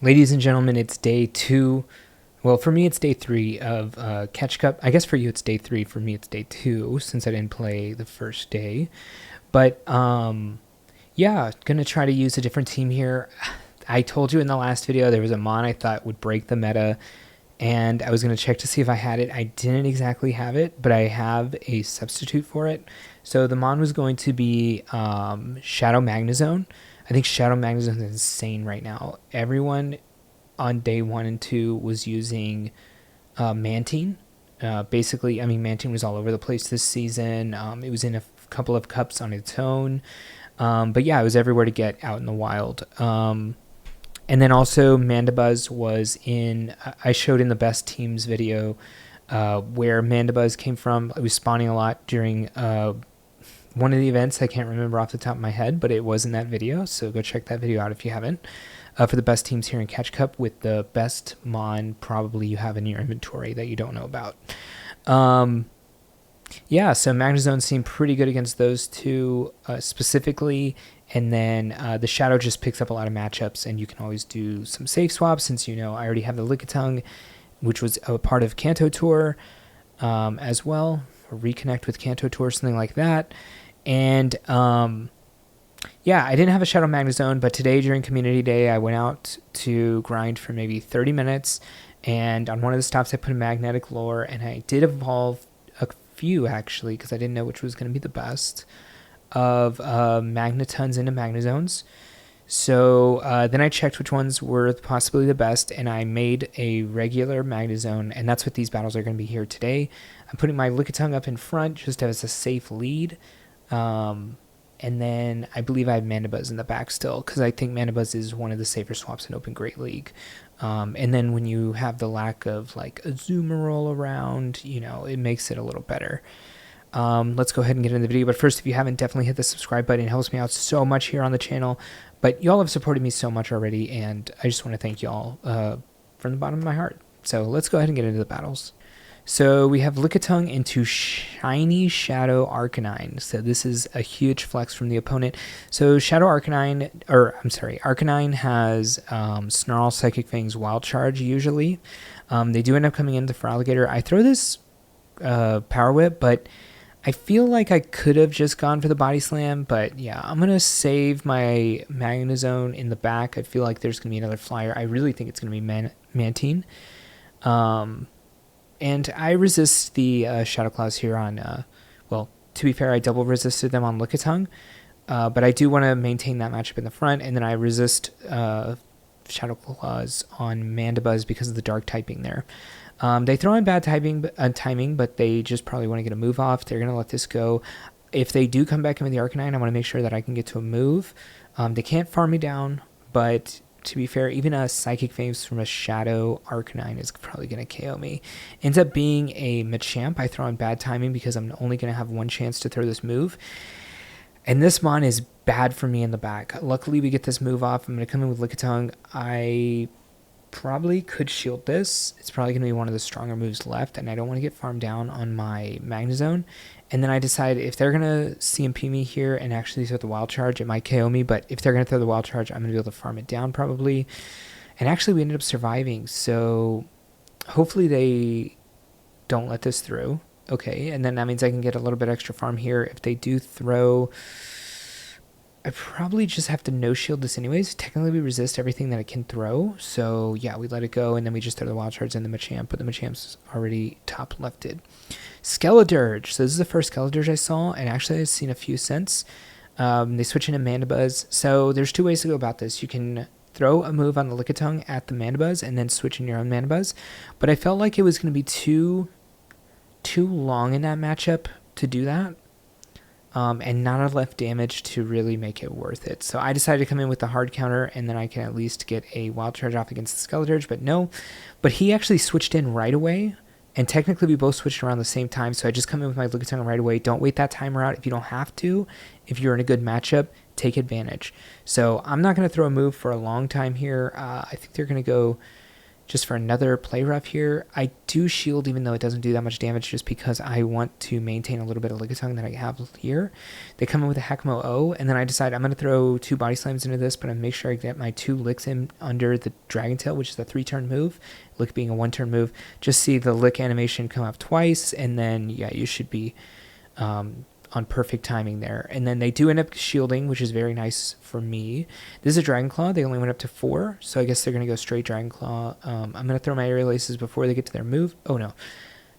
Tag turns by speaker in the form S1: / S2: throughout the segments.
S1: Ladies and gentlemen, it's day 2. Well, for me, it's day 3 of Catch Cup. I guess for you, it's day 3. For me, it's day 2 since I didn't play the first day. But yeah, gonna try to use a different team here. I told you in the last video there was a mon I thought would break the meta, and I was gonna check to see if I had it. I didn't exactly have it, but I have a substitute for it. So the mon was going to be Shadow Magnezone. I think Shadow Magnezone is insane right now. Everyone on day 1 and 2 was using Mantine. Basically, I mean, Mantine was all over the place this season. It was in a couple of cups on its own. But yeah, it was everywhere to get out in the wild. And then also Mandibuzz was in, I showed in the best teams video where Mandibuzz came from. It was spawning a lot during one of the events. I can't remember off the top of my head, but it was in that video. So go check that video out if you haven't. For the best teams here in Catch Cup with the best mon probably you have in your inventory that you don't know about. Yeah, so Magnezone seemed pretty good against those two specifically. And then the Shadow just picks up a lot of matchups, and you can always do some safe swaps since, you know, I already have the Lickitung, which was a part of Kanto Tour as well. Or reconnect with Kanto Tour, something like that. And yeah, I didn't have a Shadow Magnezone, but today during Community Day, I went out to grind for maybe 30 minutes. And on one of the stops, I put a Magnetic Lure, and I did evolve a few, actually, because I didn't know which was going to be the best, of Magnetons into Magnezones. So then I checked which ones were possibly the best, and I made a regular Magnezone, and that's what these battles are going to be here today. I'm putting my Lickitung up in front just as a safe lead. And then I believe I have Mandibuzz in the back still, because I think Mandibuzz is one of the safer swaps in Open Great League. And then when you have the lack of like a Zoomerol around, you know, it makes it a little better. Let's go ahead and get into the video. But first, if you haven't, definitely hit the subscribe button. It helps me out so much here on the channel. But y'all have supported me so much already, and I just want to thank y'all from the bottom of my heart. So let's go ahead and get into the battles. So we have Lickitung into Shiny Shadow Arcanine. So this is a huge flex from the opponent. So Shadow Arcanine, or I'm sorry, Arcanine has Snarl, Psychic Fangs, Wild Charge usually. They do end up coming into Feraligatr. I throw this Power Whip, but I feel like I could have just gone for the Body Slam. But yeah, I'm going to save my Magnezone in the back. I feel like there's going to be another flyer. I really think it's going to be Mantine. And I resist the Shadow Claws here on, well, to be fair, I double resisted them on Lickitung. But I do want to maintain that matchup in the front. And then I resist Shadow Claws on Mandibuzz because of the dark typing there. They throw in bad timing, but they just probably want to get a move off. They're going to let this go. If they do come back in with the Arcanine, I want to make sure that I can get to a move. They can't farm me down, but to be fair, even a Psychic Fangs from a Shadow Arcanine is probably going to KO me. Ends up being a Machamp. I throw in bad timing because I'm only going to have one chance to throw this move. And this mon is bad for me in the back. Luckily, we get this move off. I'm going to come in with Lickitung. I probably could shield this. It's probably going to be one of the stronger moves left, and I don't want to get farmed down on my Magnezone. And then I decide if they're going to CMP me here and actually throw the Wild Charge, it might KO me, but if they're going to throw the Wild Charge, I'm going to be able to farm it down probably. And actually, we ended up surviving, so hopefully they don't let this through. Okay, and then that means I can get a little bit extra farm here. If they do throw, I probably just have to no-shield this anyways. Technically, we resist everything that it can throw. So, yeah, we let it go, and then we just throw the Wild Charge in the Machamp, but the Machamp's already top-lefted. Skeledirge. So this is the first Skeledirge I saw, and actually I've seen a few since. They switch into Mandibuzz. So there's two ways to go about this. You can throw a move on the Lickitung at the Mandibuzz and then switch in your own Mandibuzz. But I felt like it was going to be too long in that matchup to do that. And not enough damage to really make it worth it. So I decided to come in with the hard counter, and then I can at least get a Wild Charge off against the Skeledirge, but no. But he actually switched in right away, and technically we both switched around the same time, so I just come in with my Lickitung right away. Don't wait that timer out if you don't have to. If you're in a good matchup, take advantage. So I'm not going to throw a move for a long time here. I think they're going to go just for another play rough here. I do shield even though it doesn't do that much damage just because I want to maintain a little bit of Lickitung that I have here. They come in with a Hakamo O, and then I decide I'm going to throw 2 Body Slams into this, but I make sure I get my 2 Licks in under the Dragon Tail, which is a 3-turn move, Lick being a 1-turn move. Just see the Lick animation come up twice, and then, yeah, you should be on perfect timing there. And then they do end up shielding, which is very nice for me. This is a Dragon Claw. They only went up to 4, so I guess they're going to go straight Dragon Claw. I'm going to throw my Aerial Aces before they get to their move. Oh, no.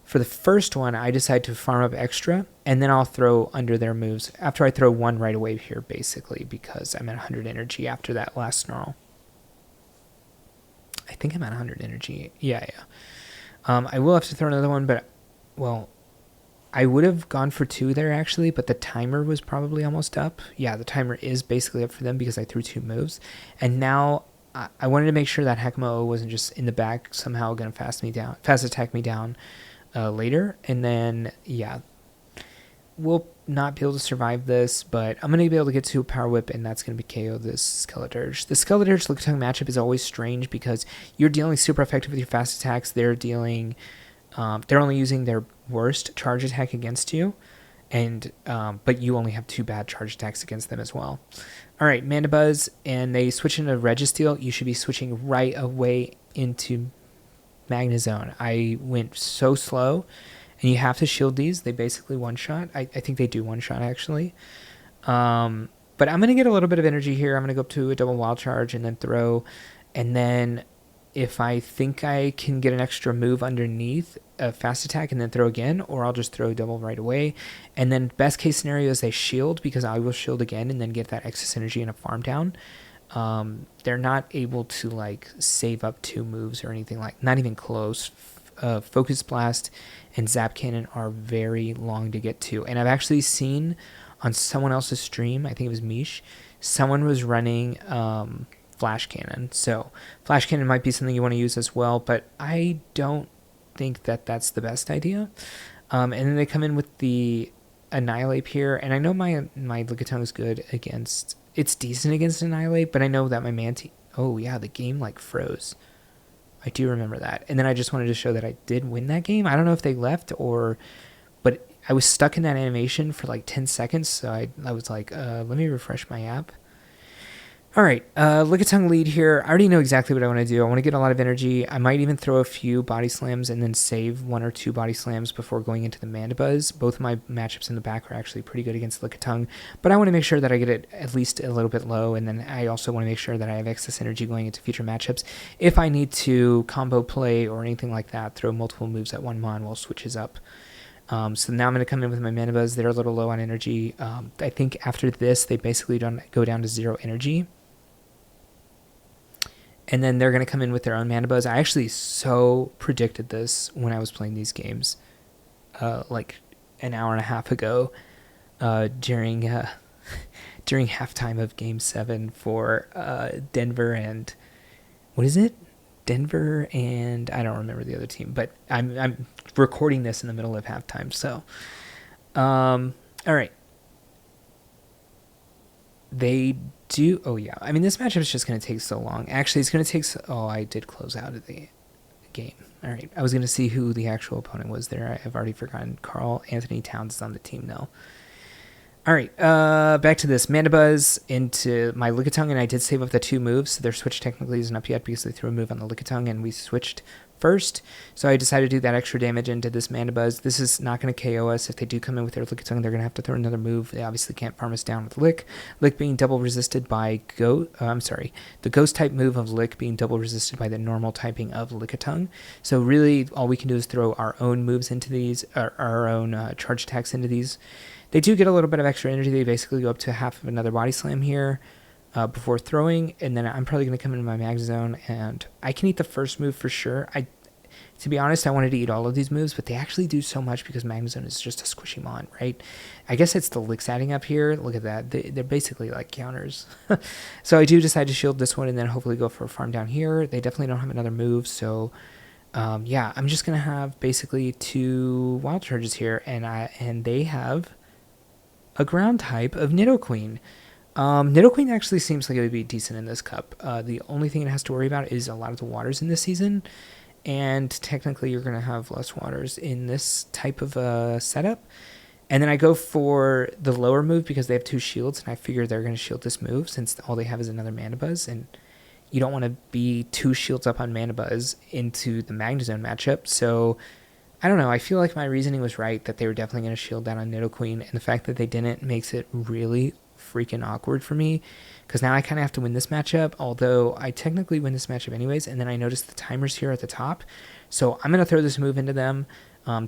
S1: For the first one, I decide to farm up extra, and then I'll throw under their moves after I throw 1 right away here, basically, because I'm at 100 energy after that last snarl. I think I'm at 100 energy. Yeah. I will have to throw another one, but, well, I would have gone for 2 there, actually, but the timer was probably almost up. Yeah, the timer is basically up for them because I threw 2 moves. And now I wanted to make sure that Hakamo O wasn't just in the back somehow going to fast attack me down later. And then, yeah, we'll not be able to survive this, but I'm going to be able to get to a Power Whip, and that's going to be KO this Skeledirge. The Skeledirge-Lickitung matchup is always strange because you're dealing super effective with your fast attacks. They're dealing... they're only using their worst charge attack against you, and but you only have 2 bad charge attacks against them as well. All right, Mandibuzz, and they switch into Registeel. You should be switching right away into Magnezone. I went so slow, and you have to shield these. They basically one-shot. I think they do one-shot, actually. But I'm going to get a little bit of energy here. I'm going to go up to a double Wild Charge and then throw, and then if I think I can get an extra move underneath a fast attack and then throw again, or I'll just throw double right away. And then best case scenario is they shield, because I will shield again and then get that excess energy in a farm down. They're not able to like save up 2 moves or anything, like not even close. Focus Blast and Zap Cannon are very long to get to. And I've actually seen on someone else's stream, I think it was Mish, someone was running Flash Cannon. So Flash Cannon might be something you want to use as well, but I don't think that that's the best idea. And then they come in with the Annihilate here, and I know my Lickitung is good against... It's decent against Annihilate, but I know that my Manti... Oh yeah, the game like froze. I do remember that. And then I just wanted to show that I did win that game. I don't know if they left or... But I was stuck in that animation for like 10 seconds, so I was like, let me refresh my app. All right, Lickitung lead here. I already know exactly what I want to do. I want to get a lot of energy. I might even throw a few Body Slams and then save 1 or 2 Body Slams before going into the Mandibuzz. Both of my matchups in the back are actually pretty good against Lickitung, but I want to make sure that I get it at least a little bit low, and then I also want to make sure that I have excess energy going into future matchups. If I need to combo play or anything like that, throw multiple moves at one mon while switches up. So now I'm going to come in with my Mandibuzz. They're a little low on energy. I think after this, they basically don't go down to 0 energy. And then they're going to come in with their own Mandibuzz. I actually so predicted this when I was playing these games, like an hour and a half ago, during halftime of Game 7 for Denver and... What is it? Denver and... I don't remember the other team, but I'm recording this in the middle of halftime, so... all right. They do... Oh, yeah. I mean, this matchup is just going to take so long. Actually, it's going to take... Oh, I did close out of the game. All right. I was going to see who the actual opponent was there. I've already forgotten. Carl Anthony Towns is on the team now. All right. Back to this. Mandibuzz into my Lickitung, and I did save up the 2 moves, so their switch technically isn't up yet because they threw a move on the Lickitung, and we switched first. So I decided to do that extra damage into this Mandibuzz. This is not going to KO us. If they do come in with their Lickitung, they're going to have to throw another move. They obviously can't farm us down with Lick. Lick being double resisted by the Ghost type move of Lick being double resisted by the normal typing of Lickitung. So really, all we can do is throw our own moves into these, our own charge attacks into these. They do get a little bit of extra energy. They basically go up to half of another Body Slam here before throwing, and then I'm probably going to come into my Magnezone, and I can eat the first move for sure. To be honest, I wanted to eat all of these moves, but they actually do so much because Magnezone is just a squishy mon, right? I guess it's the Licks adding up here. Look at that. They're basically like counters. So I do decide to shield this one and then hopefully go for a farm down here. They definitely don't have another move, so... yeah, I'm just going to have basically 2 Wild Charges here, and they have a ground type of Nidoqueen. Nidoqueen actually seems like it would be decent in this cup. The only thing it has to worry about is a lot of the waters in this season, and technically you're going to have less waters in this type of setup. And then I go for the lower move because they have 2 shields, and I figure they're going to shield this move since all they have is another Mandibuzz, and you don't want to be 2 shields up on Mandibuzz into the Magnezone matchup. So I don't know. I feel like my reasoning was right that they were definitely going to shield that on Nidoqueen, and the fact that they didn't makes it really freaking awkward for me because now I kind of have to win this matchup, although I technically win this matchup anyways. And then I noticed the timers here at the top, so I'm going to throw this move into them.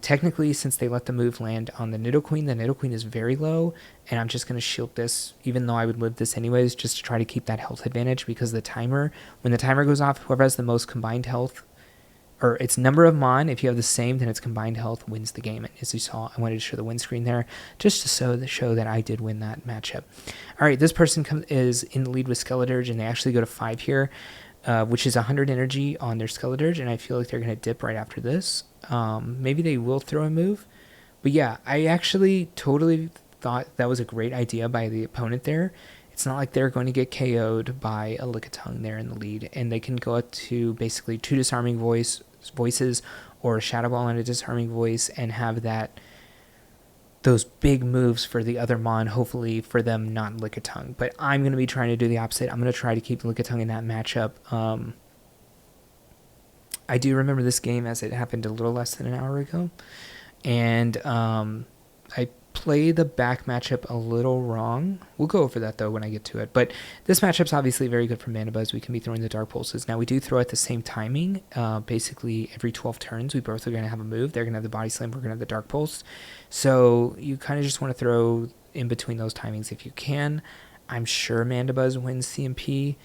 S1: Technically, since they let the move land on the Nidoqueen is very low, and I'm just going to shield this, even though I would live this anyways, just to try to keep that health advantage, because the timer, when the timer goes off, whoever has the most combined health, or its number of Mon, if you have the same, then its combined health wins the game. And as you saw, I wanted to show the win screen there, just to show that I did win that matchup. All right, this person is in the lead with Skeledirge, and they actually go to 5 here, which is 100 energy on their Skeledirge, and I feel like they're going to dip right after this. Maybe they will throw a move. But yeah, I actually totally thought that was a great idea by the opponent there. It's not like they're going to get KO'd by a Lickitung there in the lead, and they can go up to basically 2 disarming voices or a Shadow Ball and a disarming voice and have those big moves for the other Mon, hopefully for them not Lickitung. But I'm going to be trying to do the opposite. I'm going to try to keep Lickitung in that matchup. I do remember this game as it happened a little less than an hour ago, and I play the back matchup a little wrong. We'll go over that though when I get to it. But this matchup's obviously very good for Mandibuzz. We can be throwing the Dark Pulses. Now we do throw at the same timing. Basically every 12 turns we both are going to have a move. They're going to have the Body Slam. We're going to have the Dark Pulse. So you kind of just want to throw in between those timings if you can. I'm sure Mandibuzz wins CMP,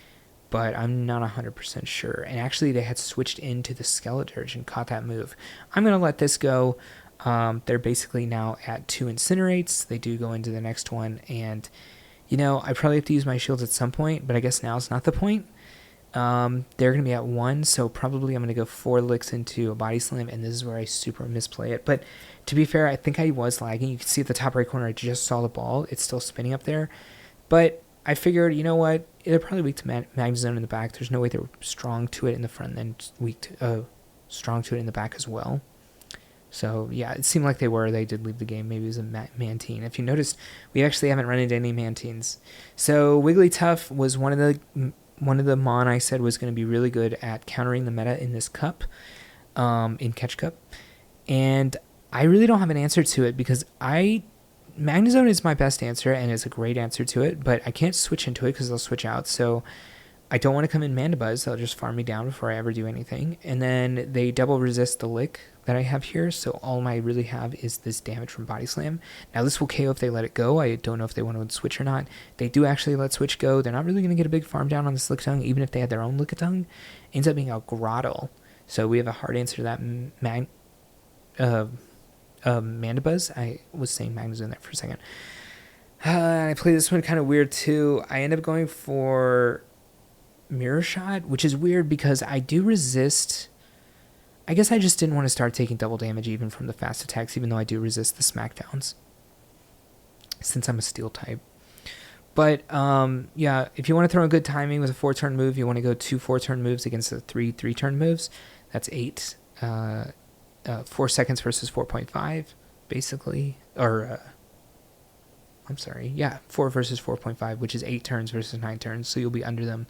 S1: but I'm not 100% sure. And actually they had switched into the Skeledirge and caught that move. I'm going to let this go. They're basically now at 2 Incinerates. They do go into the next one, and you know, I probably have to use my shields at some point, but I guess now is not the point. They're going to be at 1, so probably I'm going to go 4 licks into a Body Slam, and this is where I super misplay it. But to be fair, I think I was lagging. You can see at the top right corner, I just saw the ball. It's still spinning up there. But I figured, you know what, they're probably weak to Magnezone in the back. There's no way they're strong to it in the front and then strong to it in the back as well. So, yeah, it seemed like they were. They did leave the game. Maybe it was a Mantine. If you noticed, we actually haven't run into any Mantines. So, Wigglytuff was one of the Mon I said was going to be really good at countering the meta in this cup, in Catch Cup. And I really don't have an answer to it because Magnezone is my best answer and it's a great answer to it, but I can't switch into it because they'll switch out. So, I don't want to come in Mandibuzz. They'll just farm me down before I ever do anything. And then they double resist the lick that I have here. So all I really have is this damage from Body Slam. Now this will KO if they let it go. I don't know if they want to switch or not. They do actually let switch go. They're not really going to get a big farm down on this Lickitung, even if they had their own Lickitung. It ends up being a Grottle. So we have a hard answer to that Mandibuzz. I was saying Magnezone there for a second. I played this one kind of weird too. I end up going for Mirror Shot, which is weird because I do resist. I guess I just didn't want to start taking double damage even from the fast attacks, even though I do resist the smackdowns since I'm a steel type. But yeah, if you want to throw a good timing with a 4-turn move, you want to go 2 4-turn moves against the 3-turn moves. That's 8 4 seconds versus 4.5 basically, or I'm sorry, yeah, 4 versus 4.5, which is 8 turns versus 9 turns, so you'll be under them.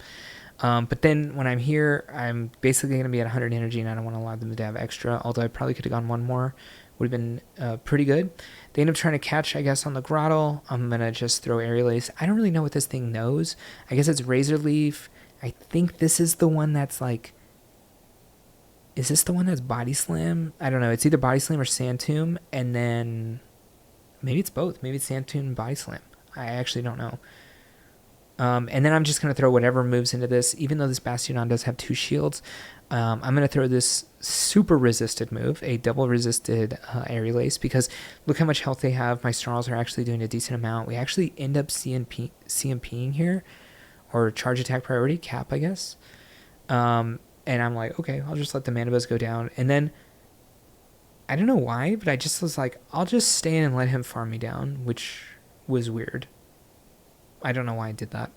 S1: But then when I'm here, I'm basically going to be at 100 energy, and I don't want to allow them to have extra, although I probably could have gone 1 more. Would have been pretty good. They end up trying to catch, I guess, on the Grottle. I'm going to just throw Aerial Ace. I don't really know what this thing knows. I guess it's Razor Leaf. I think this is the one that's like... Is this the one that's Body Slam? I don't know. It's either Body Slam or Sand Tomb, and then... Maybe it's both. Maybe it's Sand Tomb and Body Slam. I actually don't know. And then I'm just going to throw whatever moves into this. Even though this Bastiodon does have 2 shields, I'm going to throw this super resisted move, a double resisted Aerial Ace, because look how much health they have. My Snarls are actually doing a decent amount. We actually end up CMPing here, or Charge Attack Priority, Cap, I guess. And I'm like, okay, I'll just let the Mandibuzz go down. And then, I don't know why, but I just was like, I'll just stay in and let him farm me down, which was weird. I don't know why I did that.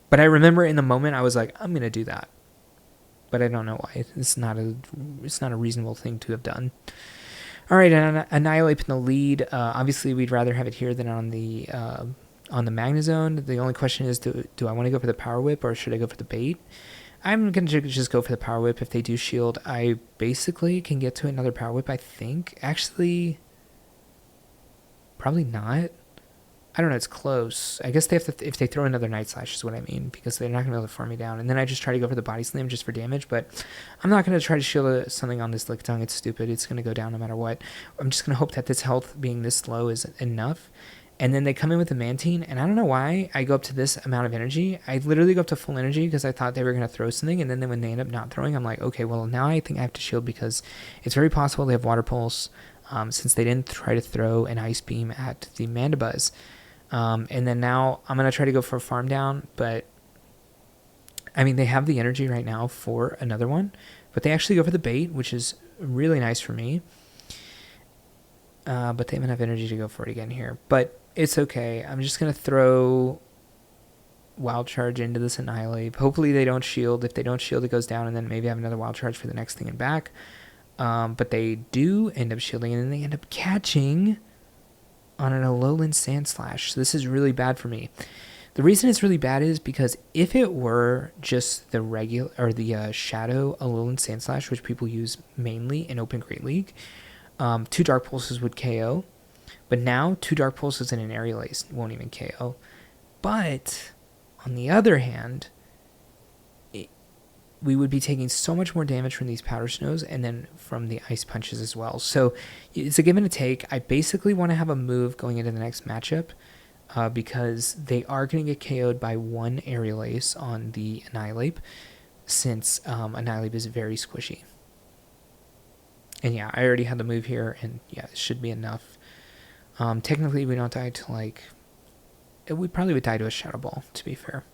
S1: But I remember in the moment I was like, I'm going to do that. But I don't know why. It's not a reasonable thing to have done. All right, Annihilate in the lead. Obviously, we'd rather have it here than on the Magnezone. The only question is, do I want to go for the Power Whip or should I go for the bait? I'm going to just go for the Power Whip. If they do shield, I basically can get to another Power Whip, I think. Actually, probably not. I don't know, it's close. I guess they have to, if they throw another Night Slash is what I mean, because they're not going to be able to farm me down. And then I just try to go for the Body Slam just for damage, but I'm not going to try to shield something on this Lickitung. It's stupid. It's going to go down no matter what. I'm just going to hope that this health being this low is enough. And then they come in with the Mantine, and I don't know why I go up to this amount of energy. I literally go up to full energy because I thought they were going to throw something, and then when they end up not throwing, I'm like, okay, well, now I think I have to shield because it's very possible they have Water Pulse since they didn't try to throw an Ice Beam at the Mandibuzz. And then now I'm going to try to go for a farm down, but I mean, they have the energy right now for another one, but they actually go for the bait, which is really nice for me. But they have enough energy to go for it again here, but it's okay. I'm just going to throw Wild Charge into this Annihilate. Hopefully they don't shield. If they don't shield, it goes down, and then maybe I have another Wild Charge for the next thing and back. But they do end up shielding, and then they end up catching on an Alolan Sandslash. So this is really bad for me. The reason it's really bad is because if it were just the regular or the Shadow Alolan Sandslash, which people use mainly in Open Great League, 2 Dark Pulses would KO. But now 2 Dark Pulses and an Aerial Ace won't even KO. But on the other hand, we would be taking so much more damage from these Powder Snows and then from the Ice Punches as well. So it's a give and a take. I basically want to have a move going into the next matchup because they are going to get KO'd by 1 Aerial Ace on the Annihilate since Annihilate is very squishy. And yeah, I already had the move here, and yeah, it should be enough. Technically, we don't die to like... We probably would die to a Shadow Ball, to be fair.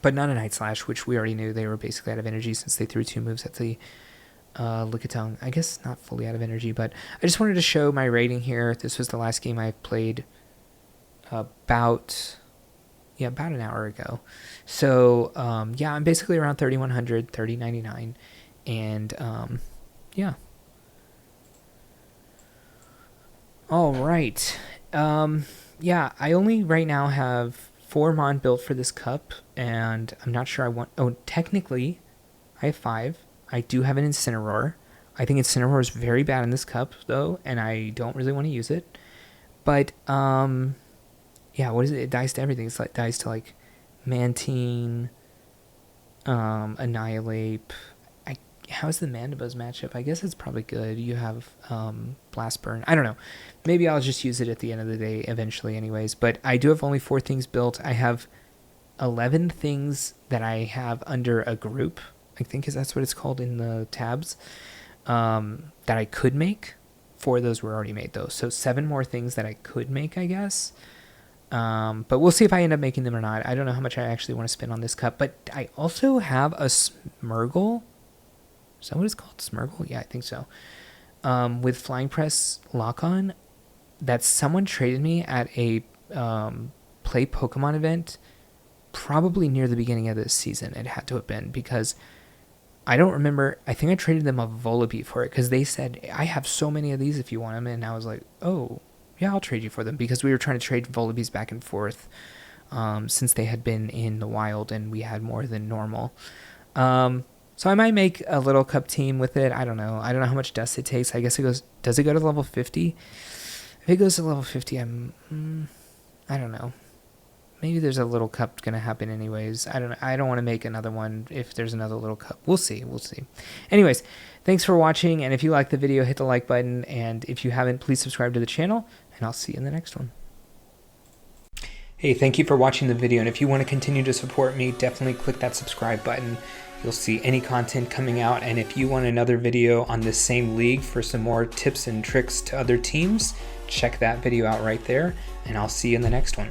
S1: But not a Night Slash, which we already knew they were basically out of energy since they threw 2 moves at the Lickitung. I guess not fully out of energy, but I just wanted to show my rating here. This was the last game I played about an hour ago. So, yeah, I'm basically around 3,100, 3,099, and, yeah. All right. Yeah, I only right now have 4 Mon built for this cup, and I'm not sure I want... Oh, technically, I have 5. I do have an Incineroar. I think Incineroar is very bad in this cup, though, and I don't really want to use it. But, yeah, what is it? It dies to everything. It's like dies to, like, Mantine, Annihilate. How's the Mandibuzz matchup? I guess it's probably good. You have Blast Burn. I don't know. Maybe I'll just use it at the end of the day eventually anyways. But I do have only 4 things built. I have 11 things that I have under a group. I think that's what it's called in the tabs. That I could make. 4 of those were already made though. So 7 more things that I could make, I guess. But we'll see if I end up making them or not. I don't know how much I actually want to spend on this cup. But I also have a Smeargle. Is that what it's called? Smeargle? Yeah, I think so. With Flying Press Lock-On that someone traded me at a Play Pokemon event probably near the beginning of this season. It had to have been because I don't remember. I think I traded them a Volibee for it because they said, I have so many of these if you want them. And I was like, oh, yeah, I'll trade you for them because we were trying to trade Volibees back and forth since they had been in the wild and we had more than normal. So I might make a little cup team with it. I don't know. I don't know how much dust it takes. I guess it goes... Does it go to level 50? If it goes to level 50, I don't know. Maybe there's a little cup going to happen anyways. I don't know. I don't want to make another one if there's another little cup. We'll see. We'll see. Anyways, thanks for watching. And if you liked the video, hit the like button. And if you haven't, please subscribe to the channel. And I'll see you in the next one. Hey, thank you for watching the video. And if you want to continue to support me, definitely click that subscribe button. You'll see any content coming out, and if you want another video on this same league for some more tips and tricks to other teams, check that video out right there, and I'll see you in the next one.